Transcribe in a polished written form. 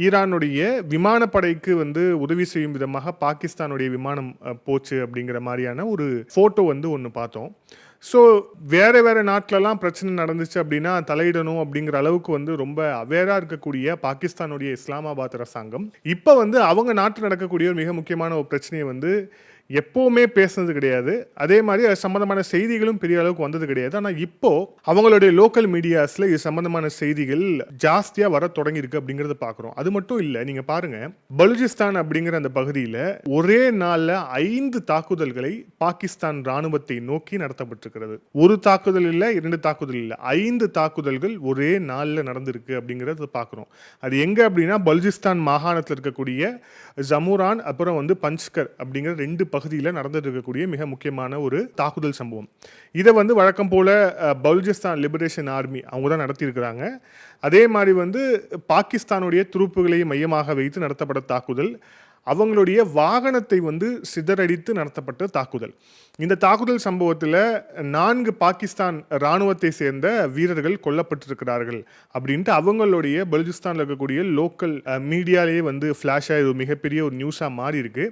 ஈரானுடைய விமானப்படைக்கு வந்து உதவி செய்யும் விதமாக பாகிஸ்தானுடைய விமானம் போச்சு அப்படிங்கிற மாதிரியான ஒரு ஃபோட்டோ வந்து ஒன்று பார்த்தோம். ஸோ வேறு நாட்டிலலாம் பிரச்சனை நடந்துச்சு அப்படின்னா தலையிடணும் அப்படிங்கிற அளவுக்கு வந்து ரொம்ப அவேராக இருக்கக்கூடிய பாகிஸ்தானுடைய இஸ்லாமாபாத் அரசாங்கம் இப்போ வந்து அவங்க நாட்டில் நடக்கக்கூடிய ஒரு மிக முக்கியமான ஒரு பிரச்சனையை வந்து எப்போவுமே பேசுனது கிடையாது. அதே மாதிரி அது சம்மந்தமான செய்திகளும் பெரிய அளவுக்கு வந்தது கிடையாது. ஆனால் இப்போ அவங்களுடைய லோக்கல் மீடியாஸில் இது சம்மந்தமான செய்திகள் ஜாஸ்தியாக வர தொடங்கியிருக்கு அப்படிங்கிறத பார்க்குறோம். அது மட்டும் இல்லை, நீங்கள் பாருங்கள், பலுச்சிஸ்தான் அப்படிங்கிற அந்த பகுதியில் ஒரே நாளில் 5 தாக்குதல்களை பாகிஸ்தான் ராணுவத்தை நோக்கி நடத்தப்பட்டிருக்கிறது. ஒரு தாக்குதல் இல்லை, 2 தாக்குதல் இல்லை, 5 தாக்குதல்கள் ஒரே நாளில் நடந்திருக்கு அப்படிங்கிறத பார்க்குறோம். அது எங்கே அப்படின்னா பலுச்சிஸ்தான் மாகாணத்தில் இருக்கக்கூடிய ஜமுரான் அப்புறம் வந்து பஞ்ச்கர் அப்படிங்கிற 2 பகுதியில் நடந்துட்டு இருக்கக்கூடிய மிக முக்கியமான ஒரு தாக்குதல் சம்பவம். இதை வந்து வழக்கம் போல பலுச்சிஸ்தான் லிபரேஷன் ஆர்மி அவங்க தான் நடத்தியிருக்கிறாங்க. அதே மாதிரி வந்து பாகிஸ்தானுடைய துருப்புகளை மையமாக வைத்து நடத்தப்பட்ட தாக்குதல், அவங்களுடைய வாகனத்தை வந்து சிதறடித்து நடத்தப்பட்ட தாக்குதல். இந்த தாக்குதல் சம்பவத்தில் 4 பாகிஸ்தான் இராணுவத்தை சேர்ந்த வீரர்கள் கொல்லப்பட்டிருக்கிறார்கள் அப்படின்ட்டு அவங்களுடைய பலுச்சிஸ்தானில் இருக்கக்கூடிய லோக்கல் மீடியாலேயே வந்து ஃப்ளாஷாக இது மிகப்பெரிய ஒரு நியூஸாக மாறி இருக்கு.